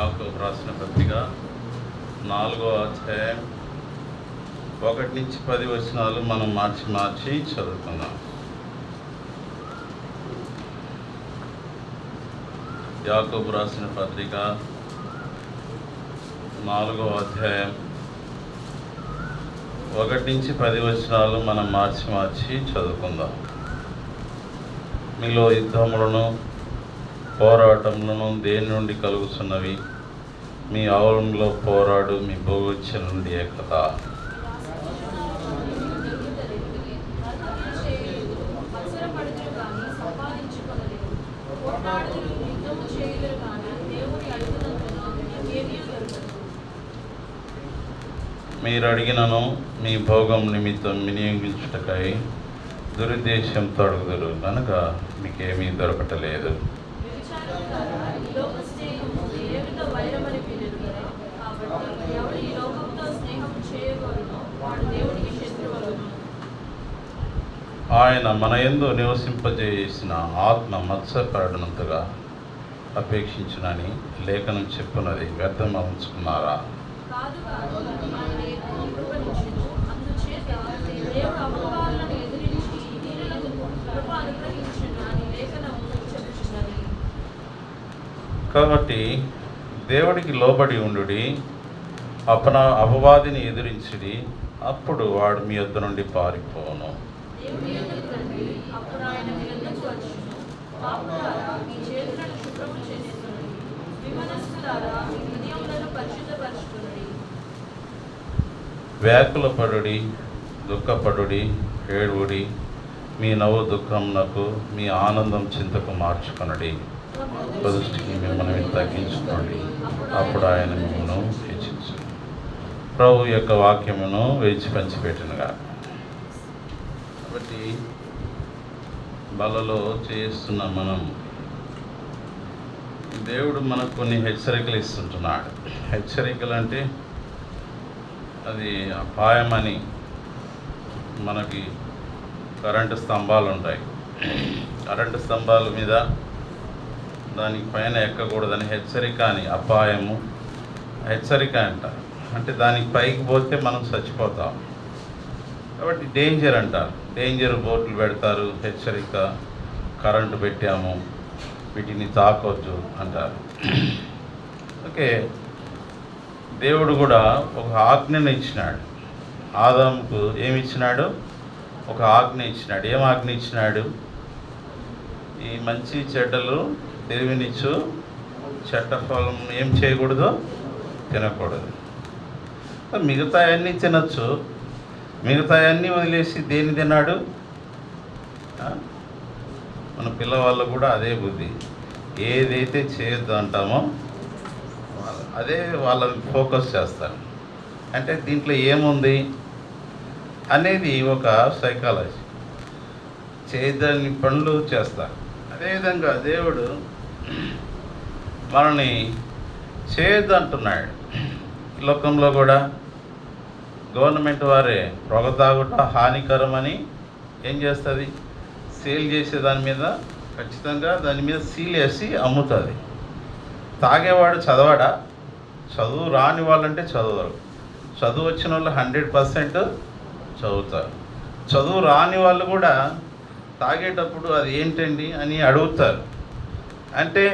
యాకోబు రాసిన పత్రిక 4వ అధ్యాయం 1 నుంచి 10 వచనాలు మనం మార్చి చదువుకుందాం. యాకోబు రాసిన పత్రిక 4వ అధ్యాయం 1 నుంచి 10 వచనాలు మనం మార్చి చదువుకుందాం. మీలో యుద్ధములను పోరాటములను దేని నుండి కలుగుతున్నవి? మీ ఆవరణలో పోరాడు మీ భోగొచ్చ నుండి కదా. మీరు అడిగినను మీ భోగం నిమిత్తం వినియోగించుటకై దురుద్దేశంతో అడుగుదురు కనుక మీకేమీ దొరకటలేదు. ఆయన మన యందు నివసింపజేసిన ఆత్మ మత్స్యపడినంతగా అపేక్షించునని లేఖనం చెప్పున్నది వ్యర్థమవుకున్నారా? కాబట్టి దేవుడికి లోబడి ఉండుడి, అపవాదిని ఎదిరించుడి, అప్పుడు వాడు మీ యొద్ద నుండి పారిపోను. వ్యాకులపడుడి, దుఃఖపడుడి, ఏడువుడి, మీ నవ్వు దుఃఖమునకు మీ ఆనందం చింతకు మార్చుకొనడి. దృష్టికి మిమ్మల్ని తగ్గించుకోండి, అప్పుడు ఆయన మిమ్మల్ని హెచ్చించు. ప్రభు యొక్క వాక్యమును వేచి పంచిపెట్టినగా. కాబట్టి బలలో చేస్తున్న మనం దేవుడు మనకు కొన్ని హెచ్చరికలు ఇస్తుంటున్నాడు. హెచ్చరికలు అంటే అది అపాయమని. మనకి కరెంటు స్తంభాలు ఉంటాయి, కరెంటు స్తంభాల మీద దానికి పైన ఎక్కకూడదని హెచ్చరిక అని, అపాయము హెచ్చరిక అంటారు. అంటే దానికి పైకి పోతే మనం చచ్చిపోతాం కాబట్టి డేంజర్ అంటారు. డేంజర్ బోర్డులు పెడతారు, హెచ్చరిక, కరెంటు పెట్టాము, వీటిని తాకొద్దు అంటారు. ఓకే, దేవుడు కూడా ఒక ఆజ్ఞను ఇచ్చినాడు. ఆదాముకు ఏమి ఇచ్చినాడు? ఒక ఆజ్ఞ ఇచ్చినాడు. ఏం ఆజ్ఞ ఇచ్చినాడు? ఈ మంచి చెడ్డలు తెలివినిచ్చు చెడ్డ ఫలం ఏం చేయకూడదు, తినకూడదు. మిగతా అన్నీ తినచ్చు, మిగతా అన్నీ వదిలేసి దేన్ని తిన్నాడు? మన పిల్లవాళ్ళు కూడా అదే బుద్ధి. ఏదైతే చేయొద్దు అంటామో అదే వాళ్ళని ఫోకస్ చేస్తారు. అంటే దీంట్లో ఏముంది అనేది ఒక సైకాలజీ. చేయదని పనులు చేస్తారు. అదేవిధంగా దేవుడు మనల్ని చేయొద్దు అంటున్నాడు. ఈ లోకంలో కూడా గవర్నమెంట్ వారే పొగ తాగుట హానికరమని ఏం చేస్తుంది? సేల్ చేసే దాని మీద ఖచ్చితంగా దాని మీద సీల్ వేసి అమ్ముతుంది. తాగేవాడు చదవడా? చదువు రాని వాళ్ళంటే చదవరు. చదువు వచ్చిన వాళ్ళు 100% చదువుతారు. చదువు రాని వాళ్ళు కూడా తాగేటప్పుడు అది ఏంటండి అని అడుగుతారు. అంటే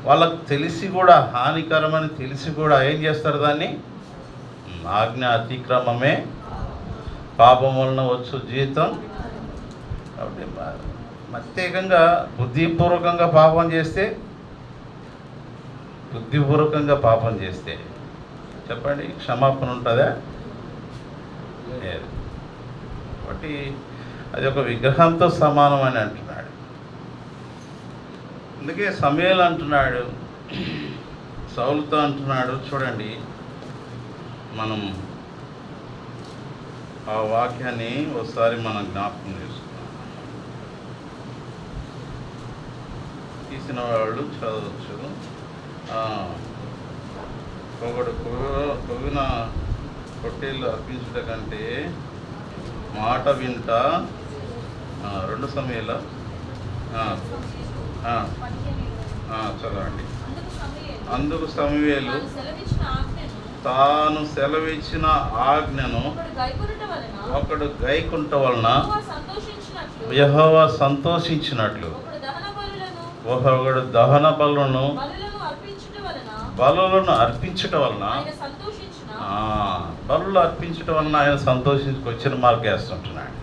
వాళ్ళకు తెలిసి కూడా హానికరమని తెలిసి కూడా ఏం చేస్తారు? దాన్ని ఆజ్ఞ అతిక్రమమే పాపం వలన వచ్చు జీవితం. కాబట్టి ప్రత్యేకంగా బుద్ధిపూర్వకంగా పాపం చేస్తే చెప్పండి, క్షమాపణ ఉంటుందా? లేదు. కాబట్టి అది ఒక విగ్రహంతో సమానం అని అంటున్నాడు. అందుకే సమూయేలు అంటున్నాడు, సౌలుతో అంటున్నాడు. చూడండి, మనం ఆ వాక్యాన్ని ఒకసారి మనం జ్ఞాపకం చేసుకున్నాం. తీసిన వాళ్ళు చదవచ్చు. కొవ్విన పొట్టేళ్ళు అర్పించుట కంటే మాట వింట 2 సమయాల చదవండి. అందుకు సమూయేలు తాను సెలవిచ్చిన ఆజ్ఞను ఒకడు గైకొనుట వలన యెహోవా సంతోషించినట్లు ఒకడు దహన బలులను అర్పించుట వలన బలులు అర్పించటం వలన ఆయన సంతోషించి వచ్చిన మార్గం వేస్తుంటున్నాడు.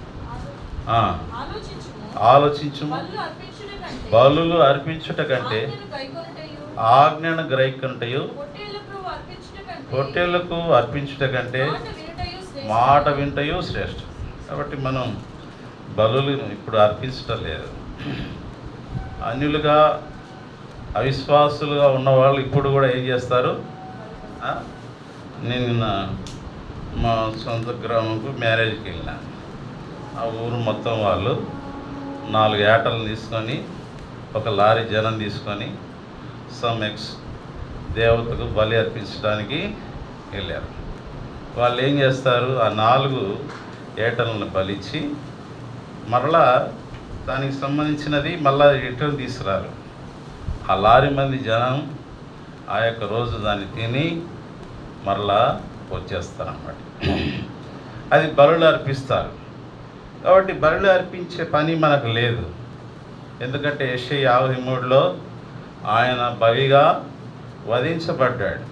ఆలోచించు, బలులు అర్పించుట కంటే ఆజ్ఞను గ్రహించుటయు, పొట్టేళ్లకు అర్పించుట కంటే మాట వింటయు శ్రేష్టం. కాబట్టి మనం బలులు ఇప్పుడు అర్పించటం లేదు. అన్యులుగా అవిశ్వాసులుగా ఉన్నవాళ్ళు ఇప్పుడు కూడా ఏం చేస్తారు? నేను మా సొంత గ్రామంకు మ్యారేజ్కి వెళ్ళినా. ఆ ఊరు మొత్తం వాళ్ళు 4 ఏటలను తీసుకొని ఒక లారీ జనం తీసుకొని సమ్ఎక్స్ దేవతకు బలి అర్పించడానికి వెళ్ళారు. వాళ్ళు ఏం చేస్తారు? ఆ 4 ఏటలను బలిచ్చి మరలా దానికి సంబంధించినది మళ్ళా రిటర్న్ తీసుకురారు. ఆ లారీ మంది జనం ఆ యొక్క రోజు దాన్ని తిని మరలా వచ్చేస్తారన్నమాట. అది బలులు అర్పిస్తారు. కాబట్టి బలులు అర్పించే పని మనకు లేదు. ఎందుకంటే యెషయా 53లో ఆయన బలిగా వధించబడ్డాడు.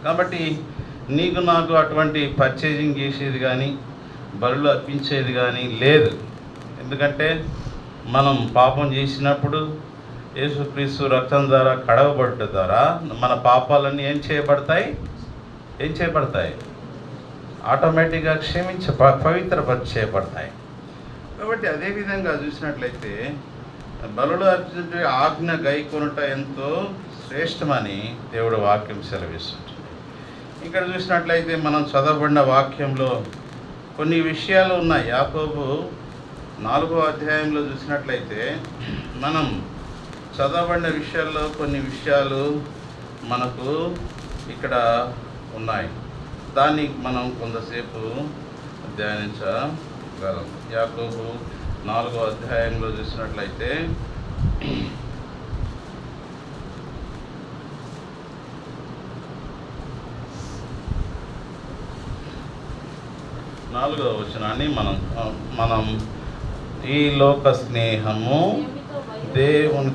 కాబట్టి నీకు నాకు అటువంటి పర్చేజింగ్ చేసేది కానీ బలులు అర్పించేది కానీ లేదు. ఎందుకంటే మనం పాపం చేసినప్పుడు యేసుక్రీస్తు రక్తం ద్వారా కడగబడ్డ ద్వారా మన పాపాలన్నీ ఏం చేయబడతాయి? ఆటోమేటిక్గా పవిత్రపరిచేయబడతాయి. కాబట్టి అదేవిధంగా చూసినట్లయితే బలులు అర్పించే ఆజ్ఞ గైకొనుట ఎంతో శ్రేష్టమని దేవుడు వాక్యం సెలవిస్తుంది. ఇక్కడ చూసినట్లయితే మనం చదవబడిన వాక్యంలో కొన్ని విషయాలు ఉన్నాయి. యాకోబు 4వ అధ్యాయంలో చూసినట్లయితే మనం చదవబడిన విషయాల్లో కొన్ని విషయాలు మనకు ఇక్కడ ఉన్నాయి. దాన్ని మనం కొంతసేపు ధ్యానించగలం. యాకోబు 4వ అధ్యాయంలో చూసినట్లయితే 4వ వచనాన్ని మనం ఈ లోక స్నేహము దేవుని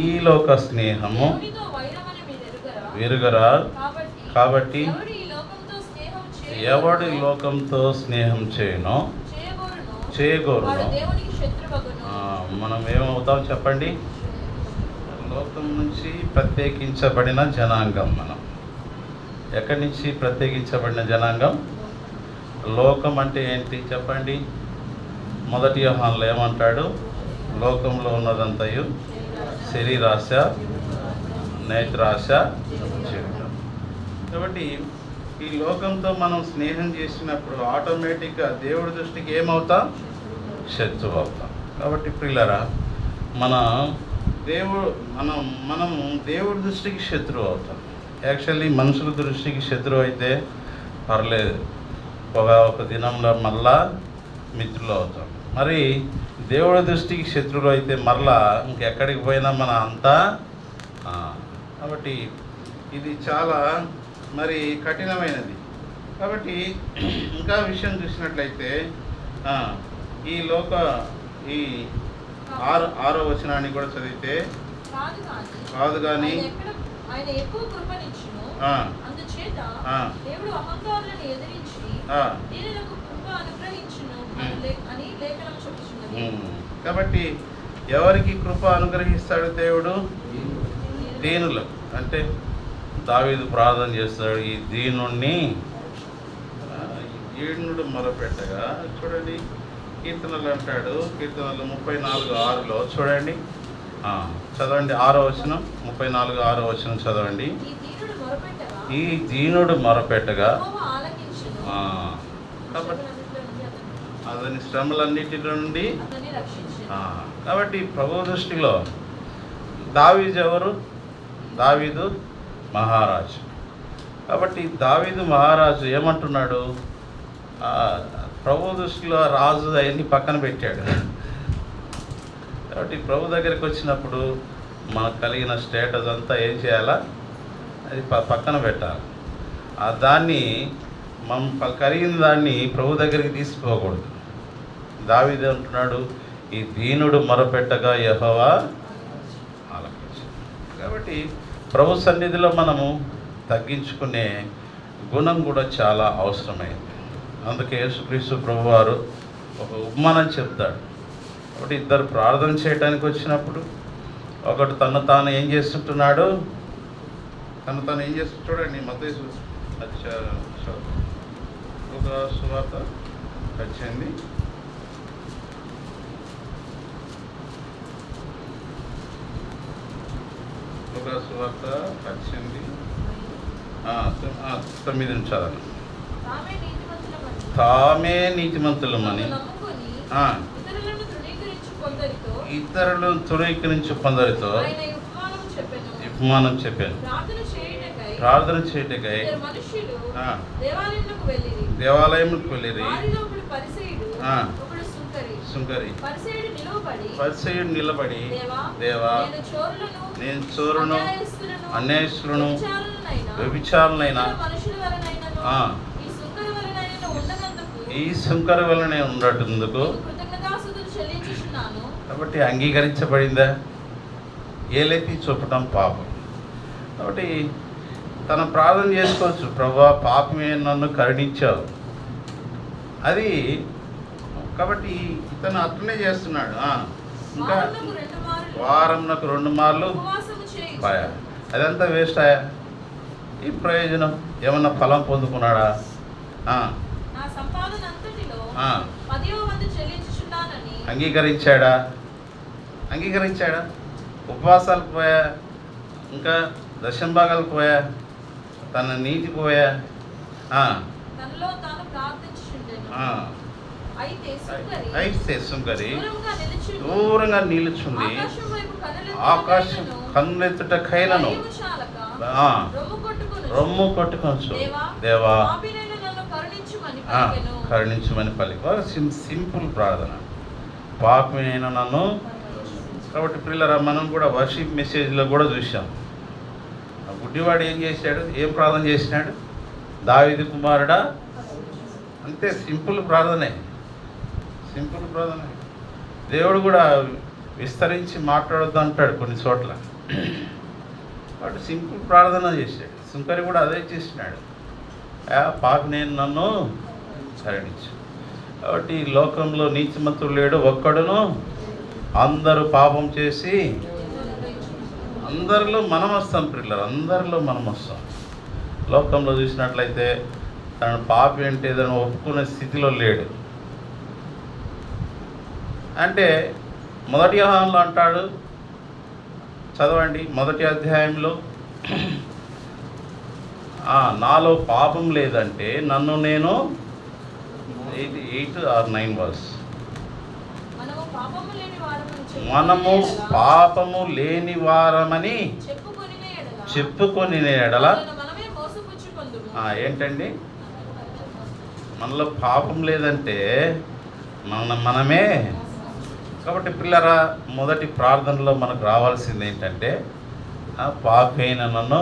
ఈ లోక స్నేహము విరుగరా. కాబట్టి ఎవడు లోకంతో స్నేహం చేయగోరునో మనం ఏమవుతాం చెప్పండి? లోకం నుంచి ప్రత్యేకించబడిన జనాంగం. మనం ఎక్కడి నుంచి ప్రత్యేకించబడిన జనాంగం? లోకం అంటే ఏంటి చెప్పండి? 1 యోహానులో ఏమంటాడు? లోకంలో ఉన్నదంతయు శరీరాశ, నేత్రాశ, జీవితం. కాబట్టి ఈ లోకంతో మనం స్నేహం చేసినప్పుడు ఆటోమేటిక్గా దేవుడి దృష్టికి ఏమవుతాం? శత్రువు అవుతాం. కాబట్టి ప్రియులారా, మనము దేవుడి దృష్టికి శత్రువు అవుతాం. యాక్చువల్లీ మనుషుల దృష్టికి శత్రువు అయితే పర్లేదు, ఒక దినంలో మళ్ళా మిత్రులు అవుతాం. మరి దేవుడి దృష్టికి శత్రువులు అయితే మరలా ఇంకెక్కడికి పోయినా మన అంతా. కాబట్టి ఇది చాలా మరి కఠినమైనది. కాబట్టి ఇంకా విషయం చూసినట్లయితే ఈ 6వ వచనాన్ని కూడా చదివితే కాదు కానీ కాబట్టి ఎవరికి కృప అనుగ్రహిస్తాడు దేవుడు? దీనులకు. అంటే దావీదు ప్రార్థన చేస్తాడు, ఈ దీనుణ్ణి మొరపెట్టగా. చూడండి, కీర్తనలు అంటాడు. కీర్తనలు 34:6లో చూడండి, చదవండి. 6వ వచనం, 34:6వ వచనం చదవండి. ఈ దీనుడు మొరపెట్టగా కాబట్టి అతని శ్రమలన్నిటి నుండి. కాబట్టి ప్రభు దృష్టిలో దావీదు ఎవరు? దావీదు మహారాజు. కాబట్టి దావీదు మహారాజు ఏమంటున్నాడు? ప్రభు దృష్టిలో రాజు అవన్నీ పక్కన పెట్టాడు. కాబట్టి ప్రభు దగ్గరికి వచ్చినప్పుడు మనకు కలిగిన స్టేటస్ అంతా ఏం చేయాలా, అది పక్కన పెట్టాలి. దాన్ని మనం కలిగిన దాన్ని ప్రభు దగ్గరికి తీసుకుపోకూడదు. దావీదు అంటున్నాడు, ఈ దీనుడు మొరపెట్టగా యెహోవా ఆలకించాడు. కాబట్టి ప్రభు సన్నిధిలో మనము తగ్గించుకునే గుణం కూడా చాలా అవసరమైంది. అందుకే యేసుక్రీస్తు ప్రభువారు ఒక ఉపమానం చెప్తాడు. ఒకటి ఇద్దరు ప్రార్థన చేయడానికి వచ్చినప్పుడు ఒకటి తను తాను ఏం చేస్తుంటున్నాడు, చూడండి మత్తయి సువార్త 18 సువార్త 9 ఉంచాలని. తామే నీతిమంతులమని ఇతరులను తృణీకరించు కొందరితో ఉపమానం చెప్పాను. ప్రార్థన చేయటకై దేవాలయంకు వెళ్ళిరి. సుంకరి పరిసయ్యుడు నిలబడి, దేవా నేను చోరును, అన్యాయస్తులను, వ్యభిచారులైనా ఈ సుంకర వలనే ఉండటందుకు. కాబట్టి అంగీకరించబడిందా? ఏలెత్తి చూపటం పాపం. కాబట్టి తన ప్రార్థన చేసుకోవచ్చు, ప్రభువా పాపమే నన్ను కరుణించావు. అది కాబట్టి ఇతను అట్లనే చేస్తున్నాడు. ఇంకా వారంకు 2 మార్లు అదంతా వేస్ట్ అయ్యా. ఈ ప్రయోజనం ఏమన్నా ఫలం పొందుకున్నాడా? అంగీకరించాడా? ఉపవాసాలకు పోయా, ఇంకా దశంభాగాలకు పోయా, తన నీతి పోయా. అయితే సుంకరి దూరంగా నిలుచుంది, ఆకాశం కన్నెత్తుట కైలను రొమ్ము కొట్టుకొచ్చు, దేవా కరుణించమని పలికి. సింపుల్ ప్రార్థన, పాపమైన నన్ను. కాబట్టి పిల్లరా, మనం కూడా వర్షిప్ మెసేజ్లో కూడా చూసాం. గుడ్డివాడు ఏం చేశాడు, ఏం ప్రార్థన చేసినాడు? దావీదు కుమారుడా, అంతే. సింపుల్ ప్రార్థనే. దేవుడు కూడా విస్తరించి మాట్లాడొద్దు అంటాడు కొన్ని చోట్ల. వాడు సింపుల్ ప్రార్థన చేశాడు. సుంకరి కూడా అదే చేసినాడు, పాపి నేను నన్ను కరుణించు. కాబట్టి ఈ లోకంలో నీతిమంతుడు లేడు ఒక్కడును, అందరూ పాపం చేసి అందరిలో మనం వస్తాం పిల్లలు, అందరిలో మనం వస్తాం. లోకంలో చూసినట్లయితే తన పాపి అంటే ఏదైనా ఒప్పుకునే స్థితిలో లేడు. అంటే మొదటి యోహానులో అంటాడు, చదవండి 1వ అధ్యాయంలో, నాలో పాపం లేదంటే నన్ను నేను 8 or 9 వర్స్, మనము పాపము లేని వారమని చెప్పుకొని ఎడల. ఏంటండి, మనలో పాపం లేదంటే మనమే. కాబట్టి పిల్లరా, మొదటి ప్రార్థనలో మనకు రావాల్సింది ఏంటంటే, పాపి అయిన నన్ను.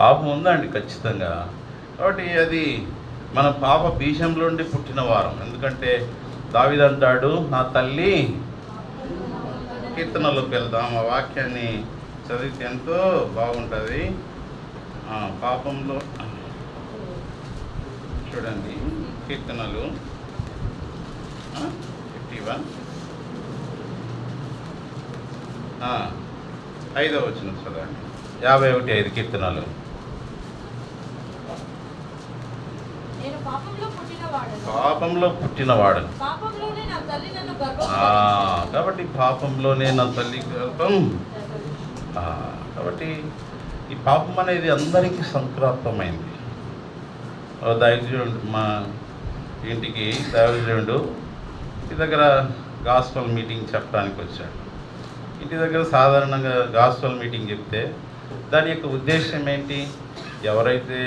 పాపం ఉందండి ఖచ్చితంగా. కాబట్టి అది మన పాప బీజంలో నుండి పుట్టిన వారం. ఎందుకంటే దావీదు అంటాడు, నా తల్లి. కీర్తనలోకి వెళ్దాం, ఆ వాక్యాన్ని చదివితే ఎంతో బాగుంటుంది. పాపంలో చూడండి, కీర్తనలు 51 5వ వచనం చదవండి. 51:5 కీర్తనలు. పాపంలో పుట్టినవాడను. కాబట్టి పాపంలోనే నా తల్లి గర్భం. కాబట్టి ఈ పాపం అనేది అందరికీ సంక్రాంతమైంది. దైవజనుడు మా ఇంటికి దైవజనుడు ఇంటి దగ్గర గాస్పల్ మీటింగ్ చెప్పడానికి వచ్చాడు. ఇంటి దగ్గర సాధారణంగా గాస్పల్ మీటింగ్ చెప్తే దాని యొక్క ఉద్దేశం ఏంటి? ఎవరైతే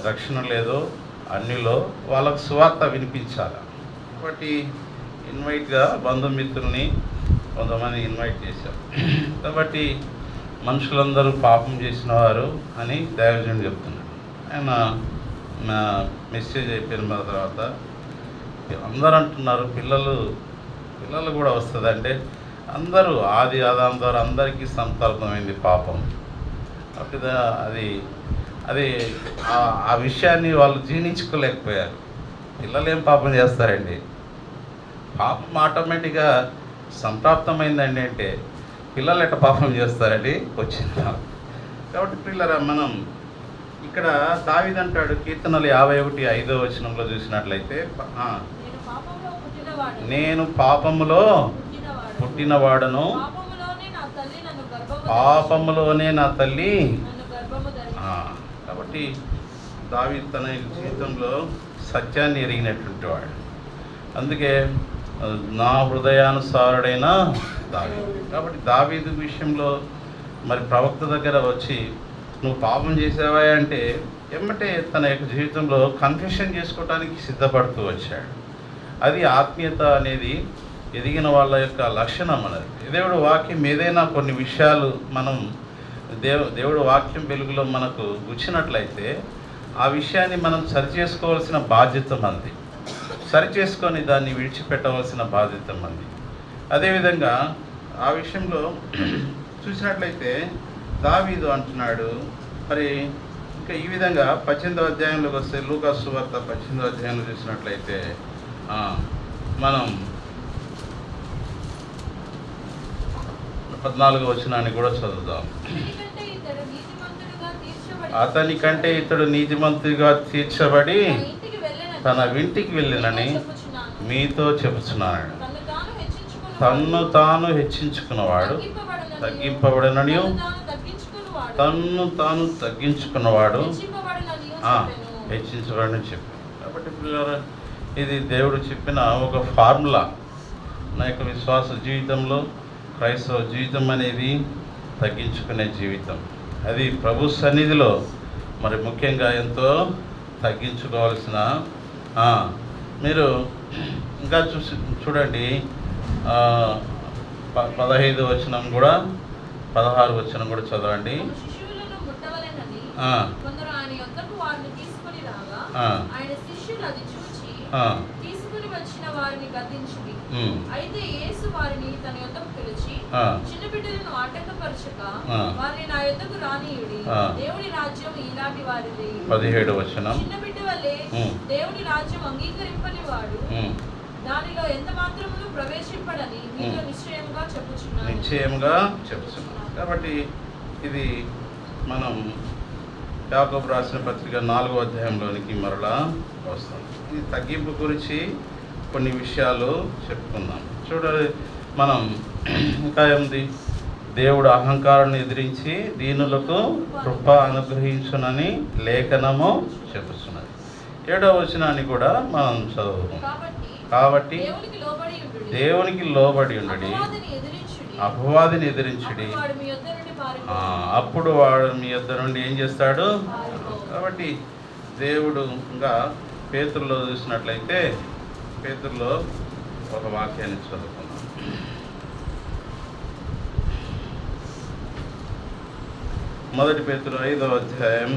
రక్షణ లేదో అన్నిలో వాళ్ళకు సువార్త వినిపించాలి. కాబట్టి ఇన్వైట్గా బంధుమిత్రుల్ని కొంతమంది ఇన్వైట్ చేశాం. కాబట్టి మనుషులందరూ పాపం చేసిన వారు అని దైవజనుడు చెప్తున్నాడు. ఆయన నా మెసేజ్ అయిపోయిన తర్వాత అందరూ అంటున్నారు పిల్లలు కూడా వస్తుంది అంటే అందరూ ఆదాం ద్వారా అందరికీ సంతర్పణమైంది పాపం. కాబట్టి అది ఆ విషయాన్ని వాళ్ళు జీర్ణించుకోలేకపోయారు. పిల్లలు ఏం పాపం చేస్తారండి? పాపం ఆటోమేటిక్గా సంప్రాప్తమైందండి అంటే పిల్లలు ఎట్ట పాపం చేస్తారండి వచ్చింది. కాబట్టి పిల్లరా, మనం ఇక్కడ దావీదు అంటాడు కీర్తనలు 51:5 చూసినట్లయితే, నేను పాపములో పుట్టినవాడను, పాపములోనే నా తల్లి. కాబట్టి దావీదు తన జీవితంలో సత్యాన్ని ఎరిగినటువంటి వాడు. అందుకే నా హృదయానుసారుడైన దావీదు. కాబట్టి దావీదు విషయంలో మరి ప్రవక్త దగ్గర వచ్చి నువ్వు పాపం చేసావా అంటే ఎమ్మటే తన యొక్క జీవితంలో కన్ఫెషన్ చేసుకోవడానికి సిద్ధపడుతూ వచ్చాడు. అది ఆత్మీయత అనేది ఎదిగిన వాళ్ళ యొక్క లక్షణం అన్నది. దేవుడు వాక్యం ఏదైనా కొన్ని విషయాలు మనం దేవుడు వాక్యం వెలుగులో మనకు గుచ్చినట్లయితే ఆ విషయాన్ని మనం సరిచేసుకోవాల్సిన బాధ్యత మనది. సరిచేసుకొని దాన్ని విడిచిపెట్టవలసిన బాధ్యత మనది. అదేవిధంగా ఆ విషయంలో చూసినట్లయితే దావీదు అంటున్నాడు. మరి ఇంకా ఈ విధంగా 18వ అధ్యాయంలోకి వస్తే లూకా సువార్త 18వ అధ్యాయంలో చూసినట్లయితే మనం 14వ వచనాన్ని కూడా చదువుదాం. అతని కంటే ఇతడు నీతిమంతుడిగా తీర్చబడి తన ఇంటికి వెళ్ళినని మీతో చెబుతున్నాడు. తన్ను తాను హెచ్చించుకున్నవాడు తగ్గింపబడనని, తన్ను తాను తగ్గించుకున్నవాడు హెచ్చించబడని చెప్పి. కాబట్టి పిల్లలు, ఇది దేవుడు చెప్పిన ఒక ఫార్ములా. నా యొక్క విశ్వాస జీవితంలో క్రైస్తవ జీవితం అనేది తగ్గించుకునే జీవితం. అది ప్రభు సన్నిధిలో మరి ముఖ్యంగా ఎంతో తగ్గించుకోవాల్సిన. మీరు ఇంకా చూడండి 15వ వచనం కూడా 16వ వచనం కూడా చదవండి. అయితే యేసు వారిని తన యొద్దకు పిలిచి, చిన్న బిడ్డలను ఆటంకపరచక వారిని నా యొద్దకు రానియుడి. దేవుని రాజ్యం ఇలాంటి వారిది. 17వ వచనం. చిన్న బిడ్డ వల్లే దేవుని రాజ్యం అంగీకరింపని వాడు దానిలో ఎంత మాత్రమును ప్రవేశింపడని మీతో నిశ్చయంగా చెప్పుచున్నాను. కాబట్టి ఇది మనం యాకోబు రాసిన పత్రిక 4వ అధ్యాయంలోనికి మరలా వస్తాం. ఈ తగ్గింపు గురించి కొన్ని విషయాలు చెప్పుకుందాం. చూడాలి, మనం ఇంకా ఏముంది? దేవుడు అహంకారాన్ని ఎదిరించి దీనులకు కృప అనుగ్రహించునని లేఖనము చెప్పుచున్నది. 7వ వచనాన్ని కూడా మనం చదువుతాం. కాబట్టి దేవునికి లోబడి ఉండడి, అపవాదిని ఎదిరించుడి, అప్పుడు వాడు మీ యొద్ద నుండి ఏం చేస్తాడు? కాబట్టి దేవుడు ఇంకా పేతురులో చూసినట్లయితే, పేతురులో ఒక వాక్యాన్ని చదువుకున్నాం. మొదటి పేతురు 5వ అధ్యాయం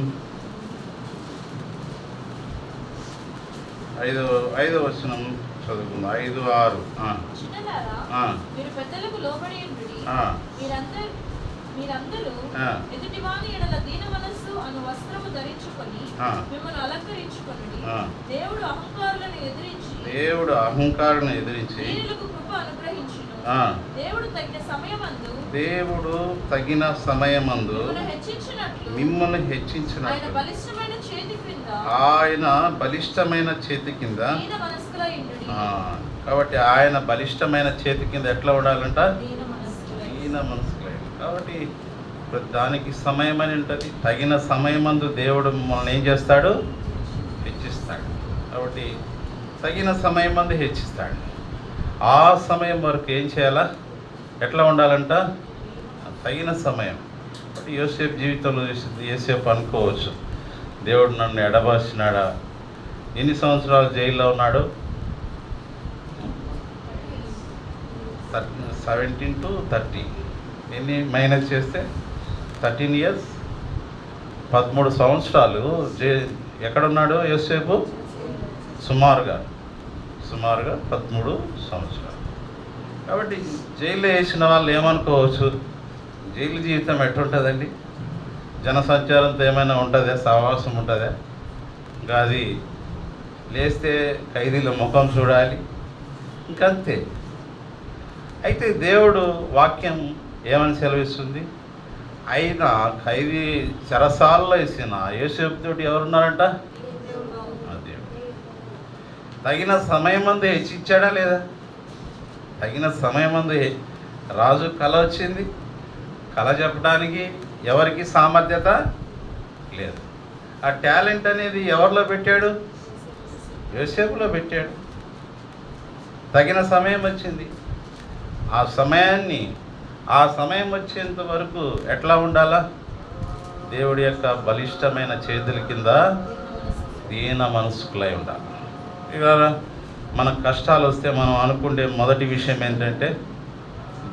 5వ వచనం చదువుకుందాం. 5:6. మీరు పెద్దలకు లోబడి ఉండుడి. మీరందరూ ఎదుటివాని ఎడల దీన మనస్సు అను వస్త్రము ధరించుకొని మిమ్మల్ని అలంకరించుకొనుడి. దేవుడు అహంకారులను ఎదిరించి దీనులకు కృప అనుగ్రహించును. దేవుడు తగిన సమయమందు మిమ్మల్ని హెచ్చించినట్లు ఆయన బలిష్టమైన చేతి కింద. కాబట్టి ఆయన బలిష్టమైన చేతి కింద ఎట్లా ఉండాలంట? దీన మనస్కులై. కాబట్టి దానికి సమయం అని ఉంటుంది. తగిన సమయమందు దేవుడు మిమ్మల్ని ఏం చేస్తాడు? హెచ్చిస్తాడు. కాబట్టి తగిన సమయమందు హెచ్చిస్తాడు. ఆ సమయం వరకు ఏం చేయాలా? ఎట్లా ఉండాలంట? తగిన సమయం. యోసేపు జీవితంలో యోసేపు అనుకోవచ్చు, దేవుడు నన్ను ఎడబాసినాడా? ఎన్ని సంవత్సరాలు జైల్లో ఉన్నాడు? 17 to 30 ఎన్ని మైనస్ చేస్తే 13 years, 13 సంవత్సరాలు ఎక్కడున్నాడు యోసేపు? సుమారుగా 13 సంవత్సరాలు. కాబట్టి జైల్లో వేసిన వాళ్ళు ఏమనుకోవచ్చు, జైలు జీవితం ఎట్లుంటుందండి? జనసంచారంతో ఏమైనా ఉంటుందా? సహవాసం ఉంటుందా? ఇంకా అది లేస్తే ఖైదీల ముఖం చూడాలి, ఇంకంతే. అయితే దేవుడు వాక్యం ఏమని సెలవిస్తుంది? అయినా ఖైదీ చెరసాల్లో వేసిన యోసేపుతోటి ఎవరున్నారంట? దేవుడు. తగిన సమయమందు హెచ్చిచ్చాడా లేదా? తగిన సమయమందు రాజు కళ వచ్చింది. కళ చెప్పడానికి ఎవరికి సామర్థ్యత లేదు. ఆ టాలెంట్ అనేది ఎవరిలో పెట్టాడు? యోసేపులో పెట్టాడు. తగిన సమయం వచ్చింది. ఆ సమయం వచ్చేంత వరకు ఎట్లా ఉండాలా? దేవుడి యొక్క బలిష్టమైన చేతుల కింద దీన మనస్కులై ఉండాలి. ఇక మన కష్టాలు వస్తే మనం అనుకునే మొదటి విషయం ఏంటంటే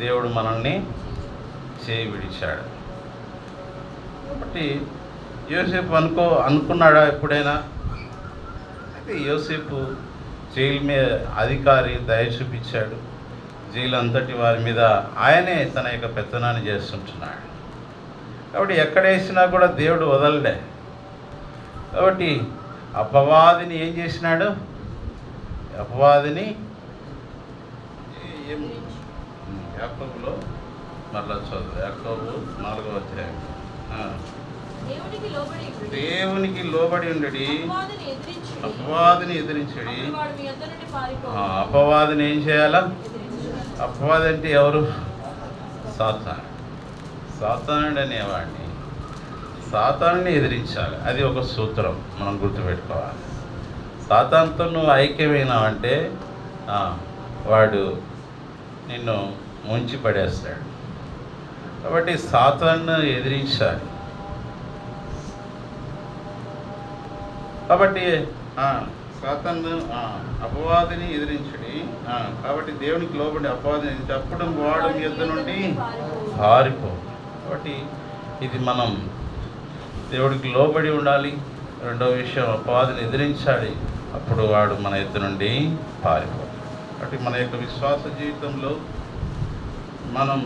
దేవుడు మనల్ని చేయి విడిచాడు. కాబట్టి యోసేపు అనుకున్నాడా ఎప్పుడైనా? అయితే యోసేపు జైలు మీద అధికారి దయ చూపించాడు. జైలు అంతటి వారి మీద ఆయనే తన యొక్క పెత్తనాన్ని చేస్తుంటున్నాడు. కాబట్టి ఎక్కడ వేసినా కూడా దేవుడు వదలలే. కాబట్టి అపవాదిని ఏం చేసినాడు? అపవాదిని యాకోబులో మరలా చదువు, యాకోబు 4వ అధ్యాయం. దేవునికి లోబడి ఉండడి, అపవాదిని ఎదిరించడి. అపవాదిని ఏం చేయాలా? అపవాది అంటే ఎవరు? సాతానుడు అనేవాడిని, సాతానుని ఎదిరించాలి. అది ఒక సూత్రం మనం గుర్తుపెట్టుకోవాలి. సాతానుతో నువ్వు ఐక్యమైనావంటే వాడు నిన్ను ముంచి పడేస్తాడు. కాబట్టి సాతానుని ఎదిరించాలి. కాబట్టి సాతాను అపవాదిని ఎదిరించడి. కాబట్టి దేవునికి లోబడి అపవాదిని ఎదిరించి అప్పుడు వాడు మీ యొద్ద నుండి పారిపో. కాబట్టి ఇది మనం దేవుడికి లోబడి ఉండాలి. రెండవ విషయం, అపవాదిని ఎదిరించాలి, అప్పుడు వాడు మన యొద్ద నుండి పారిపో. కాబట్టి మన యొక్క విశ్వాస జీవితంలో మనం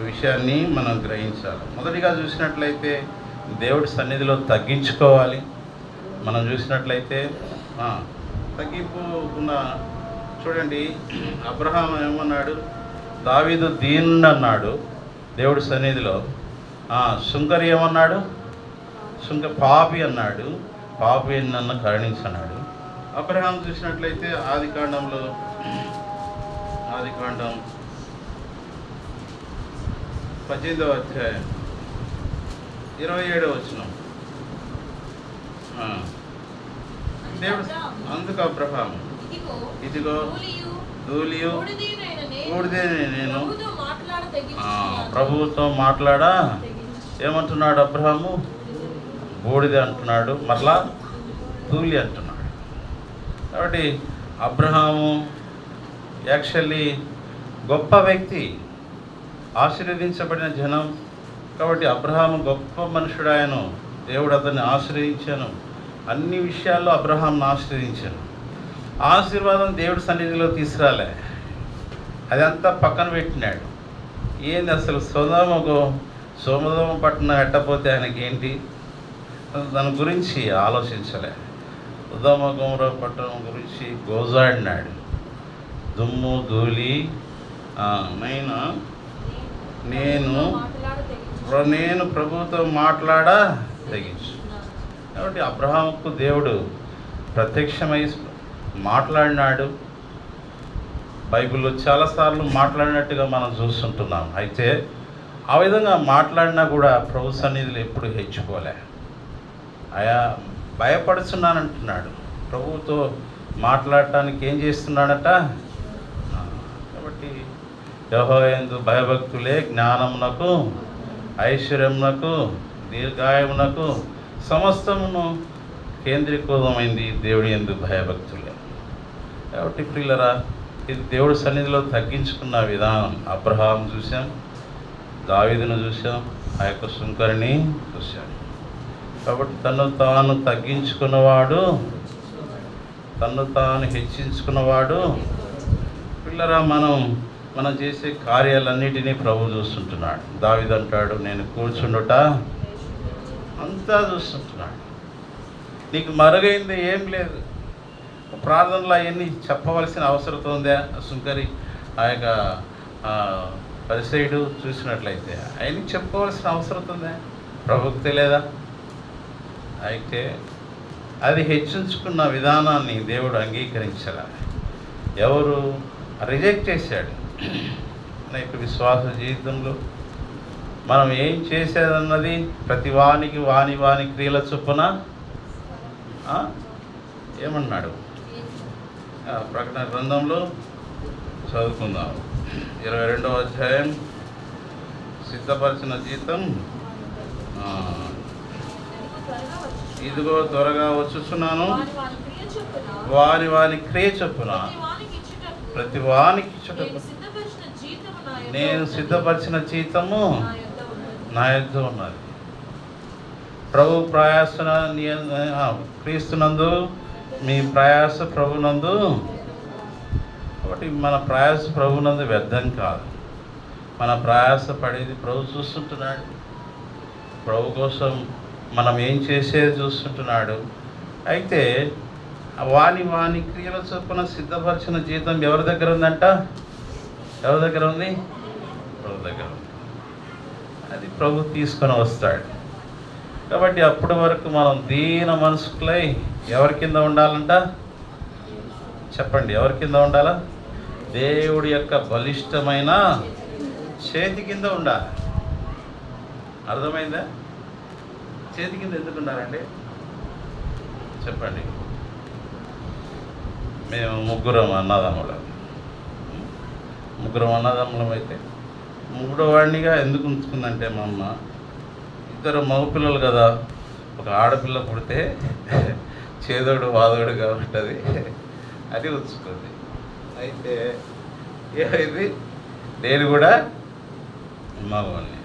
విషయాన్ని మనం గ్రహించాలి. మొదటిగా చూసినట్లయితే దేవుడి సన్నిధిలో తగ్గించుకోవాలి. మనం చూసినట్లయితే తగ్గింపు ఉన్న చూడండి, అబ్రహాం ఏమన్నాడు? దావీదు దీనుడు అన్నాడు దేవుడి సన్నిధిలో. శుంకరి ఏమన్నాడు? పాపి అన్నాడు. పాపి నన్ను కరుణించన్నాడు. అబ్రహాం చూసినట్లయితే ఆదికాండం 18వ అధ్యాయం 27వ వచనం. దేవుడు అందుకు అబ్రహాము, ఇదిగో ధూళియు బూడిదే నేను ప్రభువుతో మాట్లాడా. ఏమంటున్నాడు అబ్రహాము? బూడిదే అంటున్నాడు, మరలా ధూళి అంటున్నాడు. కాబట్టి అబ్రహాము యాక్చువల్లీ గొప్ప వ్యక్తి, ఆశీర్వదించబడిన జనం. కాబట్టి అబ్రహాము గొప్ప మనుషుడు. ఆయన దేవుడు అతన్ని ఆశ్రయించాను. అన్ని విషయాల్లో అబ్రహాంను ఆశ్రయించాను. ఆశీర్వాదం దేవుడి సన్నిధిలో తీసుకురాలే, అదంతా పక్కన పెట్టినాడు. ఏంది అసలు సోమదమ పట్టణం ఎట్టపోతే ఆయనకి ఏంటి? దాని గురించి ఆలోచించలే. సొదొమ గొమొర్రా పట్టణం గురించి గోజాడినాడు. దుమ్ము ధూళి నేను ప్రభువుతో మాట్లాడా తెగించు. కాబట్టి అబ్రహాముకు దేవుడు ప్రత్యక్షమై మాట్లాడినాడు. బైబిల్లో చాలాసార్లు మాట్లాడినట్టుగా మనం చూస్తుంటున్నాం. అయితే ఆ విధంగా మాట్లాడినా కూడా ప్రభు సన్నిధిలో ఎప్పుడు హెచ్చుకోలే. భయపడుతున్నానంటున్నాడు. ప్రభువుతో మాట్లాడటానికి ఏం చేస్తున్నాడట? కాబట్టి యెహోవాయందు భయభక్తులే జ్ఞానమునకు, ఐశ్వర్యమునకు, దీర్ఘాయువునకు సమస్తమును కేంద్రీకృతమైంది దేవుడి యందు భయభక్తులే. కాబట్టి ప్రియులరా, ఇది దేవుడి సన్నిధిలో తగ్గించుకున్న విధానం. అబ్రహాం చూసాం, దావీదును చూసాం, ఆ యొక్క సుంకరిని చూసాం. కాబట్టి తను తాను తగ్గించుకున్నవాడు, తను తాను హెచ్చించుకున్నవాడు. పిల్లరా, మనం చేసే కార్యాలన్నిటినీ ప్రభు చూస్తుంటున్నాడు. దావీదు అంటాడు, నేను కూర్చుండుట అంతా చూస్తుంటున్నాడు. నీకు మరుగైంది ఏం లేదు. ప్రార్థనలో అవన్నీ చెప్పవలసిన అవసరం ఉందా? సుంకరి ఆ యొక్క పరిసయుడు చూసినట్లయితే అవన్నీ చెప్పుకోవాల్సిన అవసరం ఉందా? ప్రభుకు తెలియదా? అయితే అది హెచ్చించుకున్న విధానాన్ని దేవుడు అంగీకరించాల. ఎవరు రిజెక్ట్ చేశాడు? అనేక విశ్వాస జీవితంలో మనం ఏం చేసేదన్నది ప్రతి వానికి వాని క్రియల చొప్పున ఏమన్నాడు? ప్రకటన గ్రంథంలో చదువుకుందాం, 22వ అధ్యాయం. సిద్ధపరిచిన జీతం ఇదిగో త్వరగా వచ్చుచున్నాను, వాని క్రియ చొప్పున ప్రతి వానికి ఇచ్చుటకు నేను సిద్ధపరిచిన జీతము నా యొద్ద ఉన్నది. ప్రభు ప్రయాసన క్రీస్తునందు మీ ప్రయాస ప్రభునందు. కాబట్టి మన ప్రయాస ప్రభునందు వ్యర్థం కాదు. మన ప్రయాస పడేది ప్రభు చూస్తుంటున్నాడు. ప్రభు కోసం మనం ఏం చేసేది చూస్తుంటున్నాడు. అయితే వాని క్రియల చొప్పున సిద్ధపరిచిన జీతం ఎవరి దగ్గర ఉందంట? ఎవరి దగ్గర ఉంది? ప్రభు దగ్గర ఉంది. అది ప్రభు తీసుకొని వస్తాడు. కాబట్టి అప్పటి వరకు మనం దీన మనసుకులై ఎవరి కింద ఉండాలంట? చెప్పండి, ఎవరి కింద ఉండాలా? దేవుడి యొక్క బలిష్టమైన చేతి కింద ఉండాలి. అర్థమైందా? చేతి కింద ఎందుకు ఉండాలండి? చెప్పండి. మేము ముగ్గురం అన్నదమ్ములం అయితే మూడో వాడినిగా ఎందుకు ఉంచుకుందంటే మా అమ్మ, ఇద్దరు మగపిల్లలు కదా, ఒక ఆడపిల్ల పుడితే చేదోడు వాదోడు కాబట్టి అది ఉంచుకుంది. అయితే ఏమైంది, నేను కూడా మగవాడిని.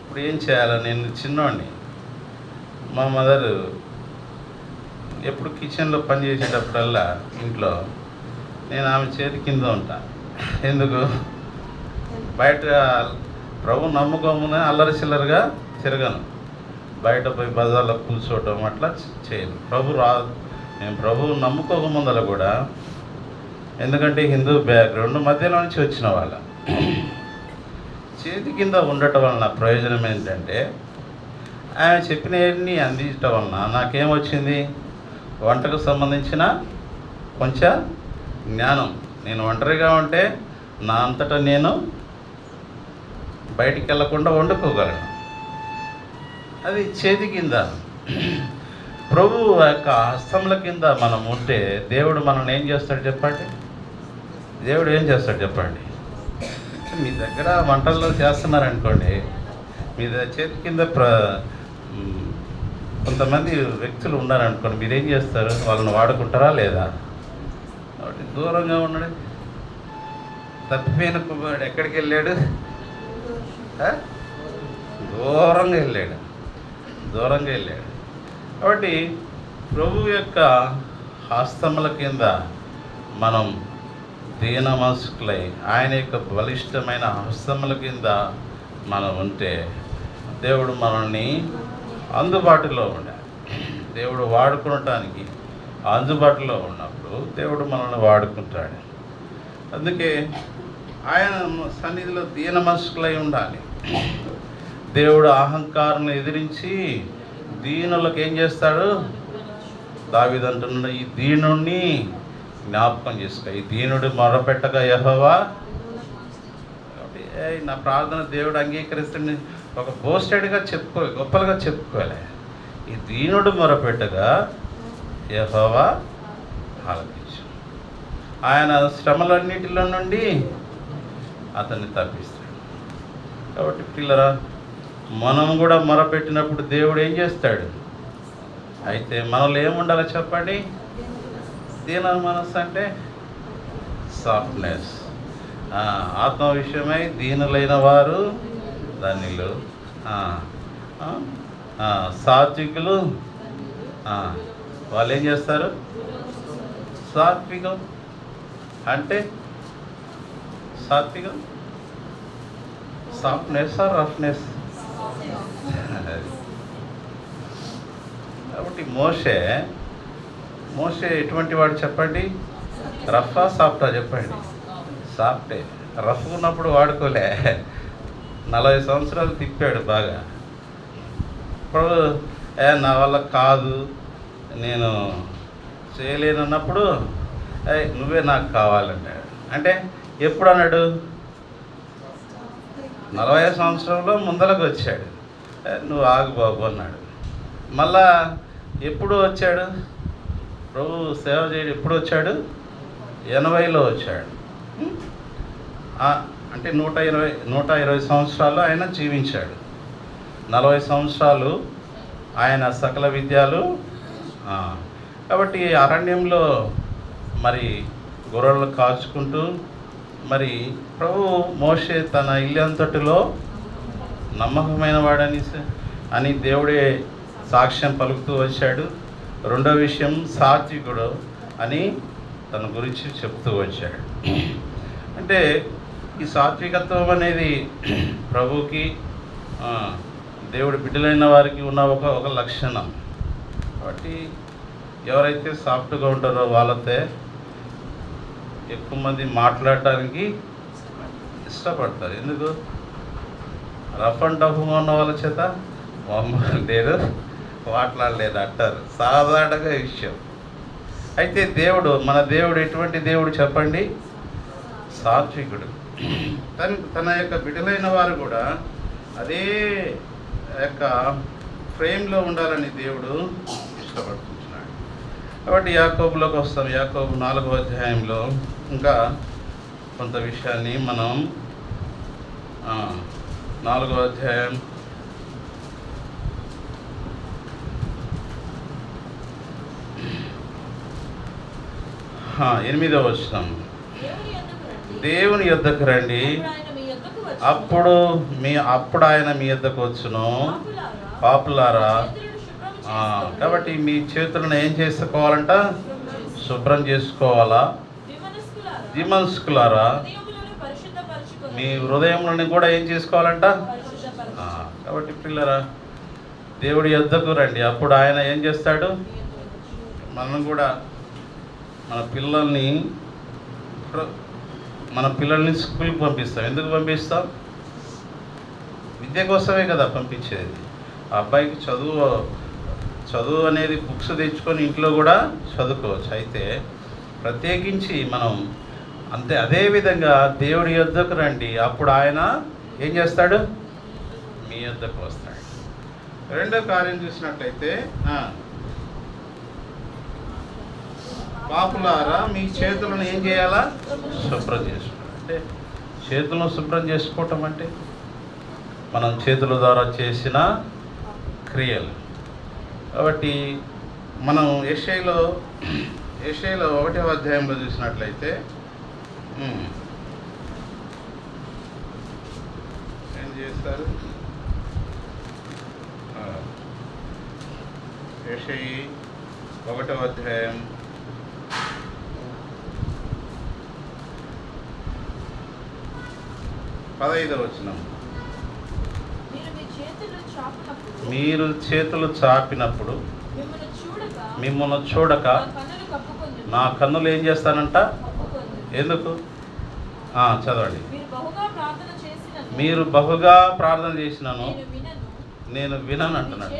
ఇప్పుడు ఏం చేయాలి? నేను చిన్నవాడిని. మా మదరు ఎప్పుడు కిచెన్లో పని చేసేటప్పుడల్లా ఇంట్లో నేను ఆమె చేతి కింద ఉంటాను. ఎందుకు? బయట ప్రభు నమ్మకమునే అల్లరి చిల్లరగా తిరగను. బయట పోయి బజార్లో కూర్చోవటం అట్లా చేయను. నేను ప్రభువు నమ్ముకోక ముందర కూడా, ఎందుకంటే హిందూ బ్యాక్గ్రౌండ్ మధ్యలో నుంచి వచ్చిన వాళ్ళ చేతి కింద ఉండటం వలన ప్రయోజనం ఏంటంటే, ఆమె చెప్పినవన్నీ అందించటం వలన నాకేమొచ్చింది? వంటకు సంబంధించిన కొంచెం జ్ఞానం. నేను ఒంటరిగా ఉంటే నా అంతటా నేను బయటికి వెళ్ళకుండా వండుకోగలను. అది చేతి కింద. ప్రభు యొక్క హస్తముల కింద మనం ఉంటే దేవుడు మనల్ని ఏం చేస్తాడు చెప్పండి? దేవుడు ఏం చేస్తాడు చెప్పండి? మీ దగ్గర వంటల్లో చేస్తున్నారనుకోండి, మీ చేతి కింద కొంతమంది వ్యక్తులు ఉన్నారనుకోండి, మీరేం చేస్తారు? వాళ్ళని వాడుకుంటారా లేదా? కాబట్టి దూరంగా ఉన్నాడు. తప్పిపోయిన కుమారుడు ఎక్కడికి వెళ్ళాడు? దూరంగా వెళ్ళాడు. కాబట్టి ప్రభు యొక్క హస్తముల కింద మనం దీన మనసుకులై ఆయన యొక్క బలిష్టమైన హస్తముల కింద మనం ఉంటే దేవుడు మనల్ని అందుబాటులో ఉండాలి. దేవుడు వాడుకోవటానికి అందుబాటులో ఉన్నప్పుడు దేవుడు మనల్ని వాడుకుంటాడు. అందుకే ఆయన సన్నిధిలో దీన మనసుకులై ఉండాలి. దేవుడు అహంకారం ఎదిరించి దీనులకు ఏం చేస్తాడు? దావీదు అంటున్నాడు, ఈ దీనుడిని జ్ఞాపకం చేసుకో. ఈ దీనుడు మొరపెట్టగా యెహోవా. కాబట్టి నా ప్రార్థన దేవుడు అంగీకరిస్తుంది. ఒక బోస్టెడ్గా గొప్పలుగా చెప్పుకోవాలి. ఈ దీనుడు మొరపెట్టగా యెహోవా ఆలకించు. ఆయన శ్రమలన్నిటిలో నుండి అతన్ని తప్పిస్తాడు. కాబట్టి పిల్లరా, మనం కూడా మొరపెట్టినప్పుడు దేవుడు ఏం చేస్తాడు? అయితే మనలో ఏముండాలో చెప్పండి? దీన మనస్సు అంటే సాఫ్ట్నెస్. ఆత్మ విషయమై దీనులైన వారు ధన్యులు. సాత్వికులు వాళ్ళు ఏం చేస్తారు? సాత్వికం అంటే సాత్వికం సాఫ్ట్నెస్ ఆర్ రఫ్నెస్. కాబట్టి మోషే ఎటువంటి వాడు చెప్పండి? రఫా సాఫ్టా చెప్పండి? సాఫ్టే. రఫ్ ఉన్నప్పుడు వాడుకోలే, 40 సంవత్సరాలు తిప్పాడు బాగా. ఇప్పుడు నా వల్ల కాదు, నేను చేయలేను అన్నప్పుడు నువ్వే నాకు కావాలన్నాడు. అంటే ఎప్పుడు అన్నాడు? 40 సంవత్సరంలో ముందరకు వచ్చాడు. నువ్వు ఆగు బాబు అన్నాడు. మళ్ళా ఎప్పుడు వచ్చాడు? ప్రభు సేవ చేయడు ఎప్పుడు వచ్చాడు? 80లో వచ్చాడు. అంటే 120 సంవత్సరాలు ఆయన జీవించాడు. 40 సంవత్సరాలు ఆయన సకల విద్యలు. కాబట్టి అరణ్యంలో మరి గొర్రెలు కాచుకుంటూ మరి ప్రభు మోషే తన ఇల్లంతటిలో నమ్మకమైన వాడని దేవుడే సాక్ష్యం పలుకుతూ వచ్చాడు. రెండో విషయం సాత్వికుడు అని తన గురించి చెప్తూ వచ్చాడు. అంటే ఈ సాత్వికత్వం అనేది ప్రభువుకి దేవుడి బిడ్డలైన వారికి ఉన్న ఒక లక్షణం. కాబట్టి ఎవరైతే సాఫ్ట్గా ఉంటారో వాళ్ళతో ఎక్కువ మంది మాట్లాడటానికి ఇష్టపడతారు. ఎందుకు? రఫ్ అండ్ టఫ్గా ఉన్న వాళ్ళ చేత లేదు మాట్లాడలేదు అంటారు, సాధారణంగా విషయం. అయితే మన దేవుడు ఎటువంటి దేవుడు చెప్పండి? సాత్వికుడు. తన యొక్క బిడ్డలైన వారు కూడా అదే యొక్క ఫ్రేమ్లో ఉండాలని దేవుడు ఇష్టపడుతున్నాడు. కాబట్టి యాకోబులోకి వస్తాం. యాకోబు 4వ అధ్యాయంలో ఇంకా కొంత విషయాన్ని మనం 4వ అధ్యాయం 8వ వచనం. దేవుని యొద్దకు రండి, అప్పుడు ఆయన మీ యొద్దకు వచ్చును. పాపులారా, కాబట్టి మీ చేతులను ఏం చేసుకోవాలంట? శుభ్రం చేసుకోవాలా? దిమనస్కులారా, మీ హృదయంలోని కూడా ఏం చేసుకోవాలంట? కాబట్టి పిల్లరా, దేవుడి యొద్దకు రండి, అప్పుడు ఆయన ఏం చేస్తాడు? మనం కూడా మన పిల్లల్ని స్కూల్కి పంపిస్తాం. ఎందుకు పంపిస్తాం? విద్య కోసమే కదా పంపించేది. ఆ అబ్బాయికి చదువు అనేది బుక్స్ తెచ్చుకొని ఇంట్లో కూడా చదువుకోవచ్చు. అయితే ప్రత్యేకించి మనం అదేవిధంగా దేవుడి యొద్దకు రండి, అప్పుడు ఆయన ఏం చేస్తాడు? మీ యొద్దకు వస్తాడు. రెండో కార్యం చూసినట్లయితే, పాపులారా, మీ చేతులను ఏం చేయాలా? శుభ్రం చేసుకోవాలి. అంటే చేతులను శుభ్రం చేసుకోవటం అంటే మనం చేతుల ద్వారా చేసిన క్రియలు. కాబట్టి మనం యెషయాలో 1వ అధ్యాయంలో చూసినట్లయితే ఏం చేస్తారు? యెషయా 1వ అధ్యాయం 15వ వచనం. మీరు చేతులు చాపినప్పుడు మిమ్మల్ని చూడక నా కన్నులు ఏం చేస్తానంట? ఎందుకు? చదవండి. మీరు బహుగా ప్రార్థన చేసినాను, నేను వినను అంటున్నాడు.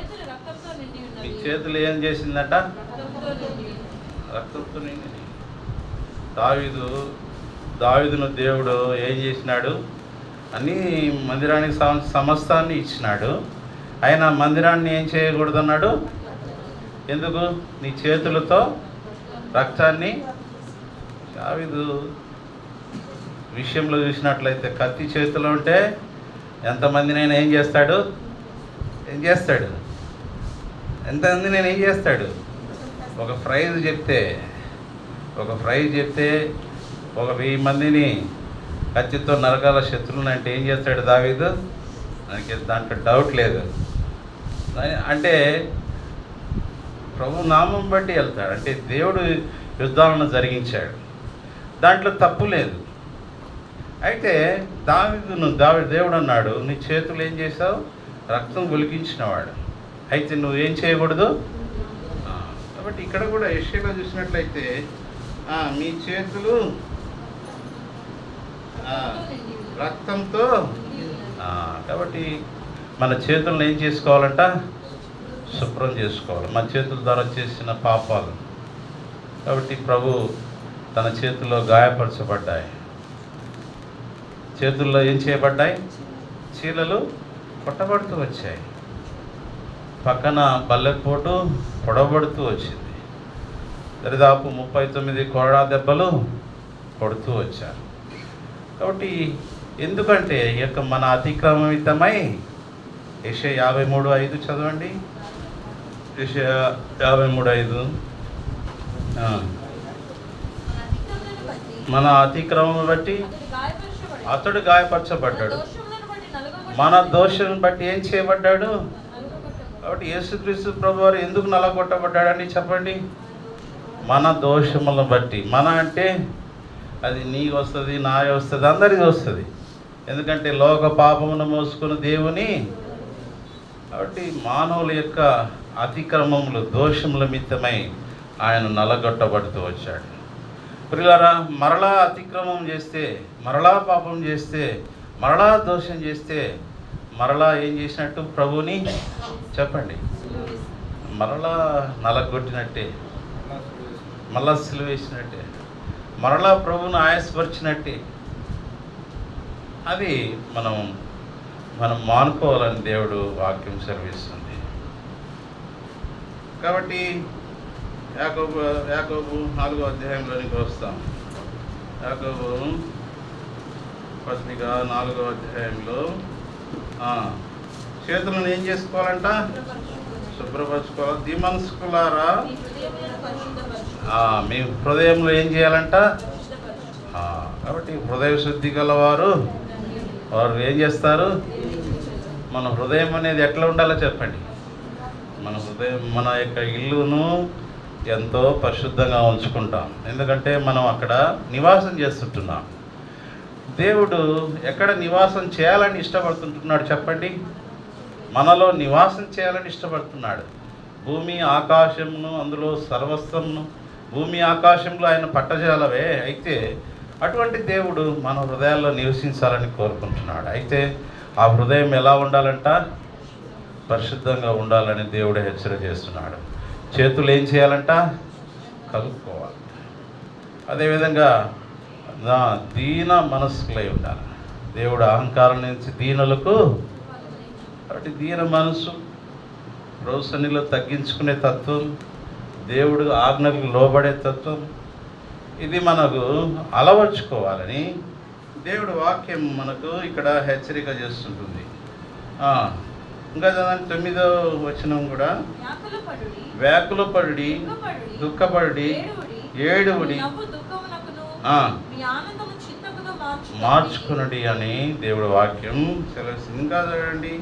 మీ చేతులు ఏం చేసిందట? రక్తంతో నిండి. దావీదును దేవుడు ఏం చేసినాడు? అన్నీ మందిరానికి సమస్తాన్ని ఇచ్చినాడు. ఆయన మందిరాన్ని ఏం చేయకూడదన్నాడు? ఎందుకు? నీ చేతులతో రక్తాన్ని. దావీదు విషయంలో చూసినట్లయితే కత్తి చేతిలో ఉంటే ఎంతమందినైనా ఏం చేస్తాడు? ఎంతమందినైనా ఏం చేస్తాడు? ఒక ప్రైజ్ చెప్తే ఒక 1000 మందిని కత్తితో నరకాల శత్రువులను అంటే ఏం చేస్తాడు దావీదు? దానికి దాంట్లో డౌట్ లేదు. అంటే ప్రభు నామం బట్టి వెళ్తాడు. అంటే దేవుడు యుద్ధాలను జరిగించాడు, దాంట్లో తప్పు లేదు. అయితే దేవుడు అన్నాడు, నీ చేతులు ఏం చేసావు? రక్తం ఒలికించినవాడు. అయితే నువ్వేం చేయకూడదు. కాబట్టి ఇక్కడ కూడా యెషయాలో చూసినట్లయితే మీ చేతులు రక్తంతో, కాబట్టి మన చేతులను ఏం చేసుకోవాలంట? శుభ్రం చేసుకోవాలి, మన చేతుల ద్వారా చేసిన పాపాలు. కాబట్టి ప్రభు తన చేతుల్లో గాయపరచబడ్డాయి, చేతుల్లో ఏం చేయబడ్డాయి? చీలలు కొట్టబడుతూ వచ్చాయి, పక్కన బల్లెపోటు పొడవబడుతూ వచ్చింది, దరిదాపు 39 కొరడా దెబ్బలు కొడుతూ వచ్చారు. కాబట్టి ఎందుకంటే ఈ యొక్క మన అతిక్రమితమై యెషయా 53:5 చదవండి. యెషయా 53:5 మన అతిక్రమం బట్టి అతడు గాయపరచబడ్డాడు, మన దోషం బట్టి ఏం చేయబడ్డాడు? కాబట్టి యేసుక్రీస్తు ప్రభు వారు ఎందుకు నలగొట్టబడ్డాడని చెప్పండి? మన దోషములను బట్టి. మన అంటే అది నీకు వస్తుంది, నాయ వస్తుంది, అందరికీ వస్తుంది. ఎందుకంటే లోక పాపమును మోసుకుని దేవుని, కాబట్టి మానవుల యొక్క అతిక్రమములు దోషముల మిత్తమై ఆయన నలగొట్టబడుతూ వచ్చాడు. ప్రియులారా, మరలా అతిక్రమం చేస్తే, మరలా పాపం చేస్తే, మరలా దోషం చేస్తే మరలా ఏం చేసినట్టు? ప్రభుని చెప్పండి, మరలా నలగొట్టినట్టే, మరలా సిలువ వేసినట్టే, మరలా ప్రభుని ఆయాసపరిచినట్టే. అది మనం మానుకోవాలని దేవుడు వాక్యం సెలవిస్తుంది. కాబట్టి యాకోబు 4వ అధ్యాయంలోనికి వస్తాం. యాకోబు పత్రిక 4వ అధ్యాయంలో చేతులను ఏం చేసుకోవాలంట? శుభ్రపరచుకోవాలి. దిమనస్కులారా మీ హృదయంలో ఏం చేయాలంట? కాబట్టి హృదయ శుద్ధి గలవారు వారు ఏం చేస్తారు? మన హృదయం అనేది ఎట్లా ఉండాలో చెప్పండి. మన హృదయం, మన యొక్క ఇల్లును ఎంతో పరిశుద్ధంగా ఉంచుకుంటాం, ఎందుకంటే మనం అక్కడ నివాసం చేస్తుంటున్నాం. దేవుడు ఎక్కడ నివాసం చేయాలని ఇష్టపడుతుంటున్నాడు చెప్పండి? మనలో నివాసం చేయాలని ఇష్టపడుతున్నాడు. భూమి ఆకాశమును అందులో సర్వస్వమును, భూమి ఆకాశంలో ఆయన పట్టజాలవే. అయితే అటువంటి దేవుడు మన హృదయాల్లో నివసించాలని కోరుకుంటున్నాడు. అయితే ఆ హృదయం ఎలా ఉండాలంట? పరిశుద్ధంగా ఉండాలని దేవుడు హెచ్చరిక చేస్తున్నాడు. చేతులు ఏం చేయాలంట? కలుపుకోవాలి. అదేవిధంగా దీన మనస్కులై ఉండాలి. దేవుడు అహంకారం నుంచి దీనులకు, కాబట్టి దీన మనసు, రోసనిలో తగ్గించుకునే తత్వం, దేవుడు ఆజ్ఞలకు లోబడే తత్వం, ఇది మనకు అలవర్చుకోవాలని దేవుడు వాక్యం మనకు ఇక్కడ హెచ్చరిక చేస్తుంటుంది. ఇంకా 9వ వచనం కూడా, వ్యాకులపడి దుఃఖపడి ఏడువుడి మార్చుకునడి అని దేవుడు వాక్యం సెలవుస్తుంది. ఇంకా చూడండి,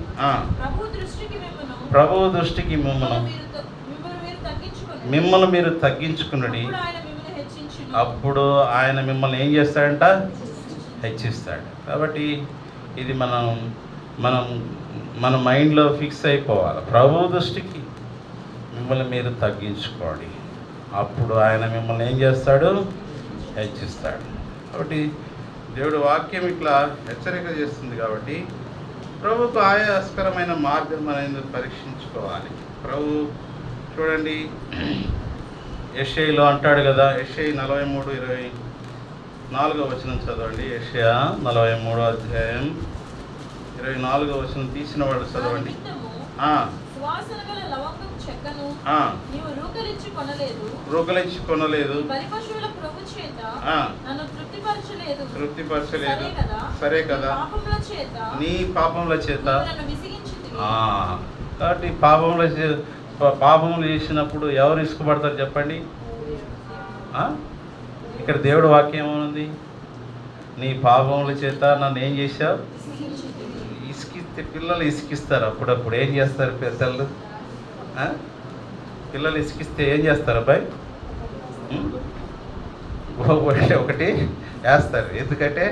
ప్రభు దృష్టికి మిమ్మల్ని మీరు తగ్గించుకునడి, అప్పుడు ఆయన మిమ్మల్ని ఏం చేస్తాడంట? హెచ్చిస్తాడు. కాబట్టి ఇది మన మైండ్లో ఫిక్స్ అయిపోవాలి. ప్రభు దృష్టికి మిమ్మల్ని మీరు తగ్గించుకోండి, అప్పుడు ఆయన మిమ్మల్ని ఏం చేస్తాడు? హెచ్చిస్తాడు. కాబట్టి దేవుడు వాక్యం ఇట్లా హెచ్చరిక చేస్తుంది. కాబట్టి ప్రభుకు ఆయాస్కరమైన మార్గం అనేది పరీక్షించుకోవాలి. ప్రభు చూడండి, యెషయాలో అంటాడు కదా, యెషయా 43:24 వచనం చదవండి. యెషయా 43వ అధ్యాయం 24వ వచనం తీసిన వాళ్ళు చదవండి. రూకలించి కొనలేదు, తృప్తిపరచలేదు. సరే కదా, నీ పాపముల చేత. కాబట్టి పాపములు చేసినప్పుడు ఎవరు ఇసుకపడతారు చెప్పండి? ఇక్కడ దేవుడు వాక్యం ఏమనుంది? నీ పాపముల చేత నన్ను ఏం చేశావు? ఇసుకిస్తే పిల్లలు ఇసుకిస్తారు. అప్పుడప్పుడు ఏం చేస్తారు పెద్దలు? పిల్లలు ఇసుకిస్తే ఏం చేస్తారు అబ్బాయి? ఒకటి వేస్తారు. ఎందుకంటే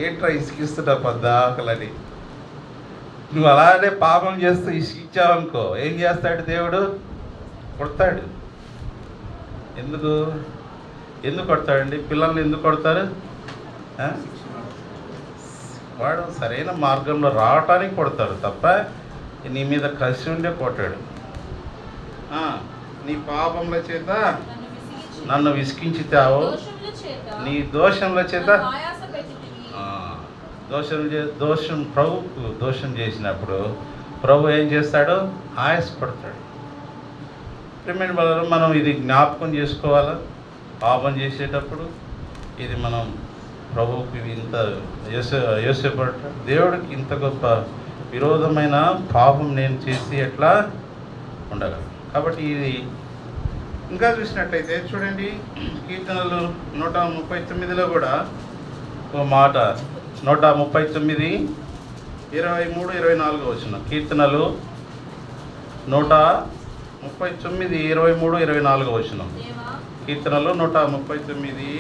ఏంట్రా ఇసుకిస్తున్నా పద్దాకలని. నువ్వు అలానే పాపం చేస్తూ ఇసుకిచ్చావనుకో ఏం చేస్తాడు దేవుడు? కొడతాడు. ఎందుకు కొడతాడండి? పిల్లల్ని ఎందుకు కొడతారు? వాడు సరైన మార్గంలో రావటానికి కొడతాడు తప్ప నీ మీద కసి ఉండే కొట్టాడు. నీ పాపముల చేత నన్ను విసికించుతావు, నీ దోషముల చేత దోషం ప్రభుకు దోషం చేసినప్పుడు ప్రభు ఏం చేస్తాడు? ఆయాసపడతాడు. మనం ఇది జ్ఞాపకం చేసుకోవాలా. పాపం చేసేటప్పుడు ఇది మనం ప్రభువుకి ఇంత యోసేపడతాడు. దేవుడికి ఇంత గొప్ప విరోధమైన పాపం నేను చేసి ఎట్లా ఉండగలను. కాబట్టి ఇది ఇంకా చూసినట్టయితే చూడండి, కీర్తనలు 139లో కూడా ఒక మాట, 139, 23, 24 వచ్చిన కీర్తనలు 139, 23, 24 వచ్చిన కీర్తనలు 139,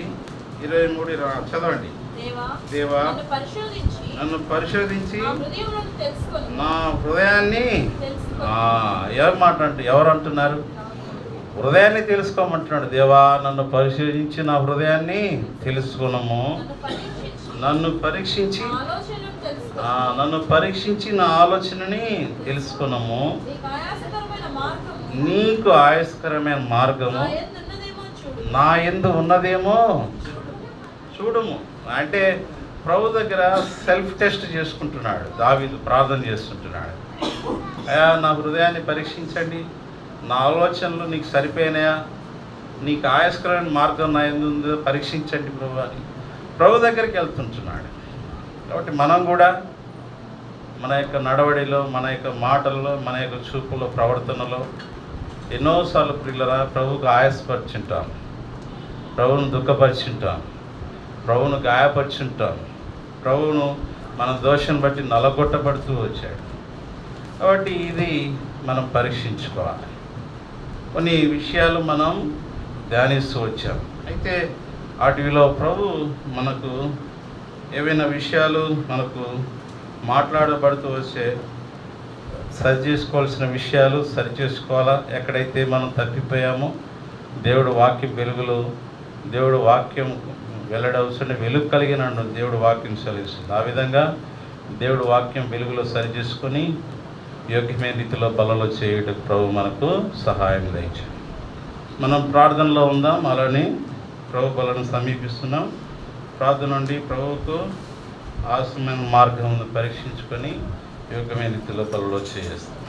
23, చదవండి. దేవా నన్ను పరిశోధించి నా హృదయాన్ని ఎవరు అంటున్నారు? హృదయాన్ని తెలుసుకోమంటున్నాడు. దేవా నన్ను పరిశోధించి నా హృదయాన్ని తెలుసుకున్నాము. నన్ను పరీక్షించి నా ఆలోచనని తెలుసుకున్నాము. నీకు ఆయాసకరమైన మార్గము నా యందు ఉన్నదేమో చూడము. అంటే ప్రభు దగ్గర సెల్ఫ్ టెస్ట్ చేసుకుంటున్నాడు. దావీదు ప్రార్థన చేస్తుంటున్నాడు. అయ్యా నా హృదయాన్ని పరీక్షించండి, నా ఆలోచనలు నీకు సరిపోయినాయా, నీకు ఆయాస్కరమైన మార్గం నా యందు ఉందో పరీక్షించండి ప్రభు అని ప్రభు దగ్గరికి వెళ్తుంటున్నాడు. కాబట్టి మనం కూడా మన యొక్క నడవడిలో, మన యొక్క మాటల్లో, మన యొక్క చూపులో, ప్రవర్తనలో ఎన్నోసార్లు ప్రియులరా ప్రభువుకు ఆయాసపరుచుంటాం, ప్రభువును దుఃఖపరుచుంటాం, ప్రభువును గాయపరుచుంటాం, ప్రభువును మన దోషం బట్టి నలగొట్టబడుతూ వచ్చాడు. కాబట్టి ఇది మనం పరీక్షించుకోవాలి. కొన్ని విషయాలు మనం ధ్యానిస్తూ వచ్చాం. అయితే వాటిలో ప్రభు మనకు ఏవైనా విషయాలు మనకు మాట్లాడబడుతూ వచ్చే సరి చేసుకోవాల్సిన విషయాలు సరి చేసుకోవాలా. ఎక్కడైతే మనం తప్పిపోయామో దేవుడు వాక్యం వెలుగులో, దేవుడు వాక్యం వెల్లడవలసిన వెలుగు కలిగిన దేవుడు వాక్యం సెలవిస్తుంది. ఆ విధంగా దేవుడు వాక్యం వెలుగులో సరి చేసుకొని యోగ్యమైన రీతిలో బలలో చేయుటకు ప్రభు మనకు సహాయం దయచేయండి. మనం ప్రార్థనలో ఉందాం. అలానే ప్రభు బలను సమీపిస్తున్నాం. ప్రార్థన నుండి ప్రభువుకు ఆసమైన మార్గం పరీక్షించుకొని యోగ్యమైన రీతిలో బలలో చేస్తాం.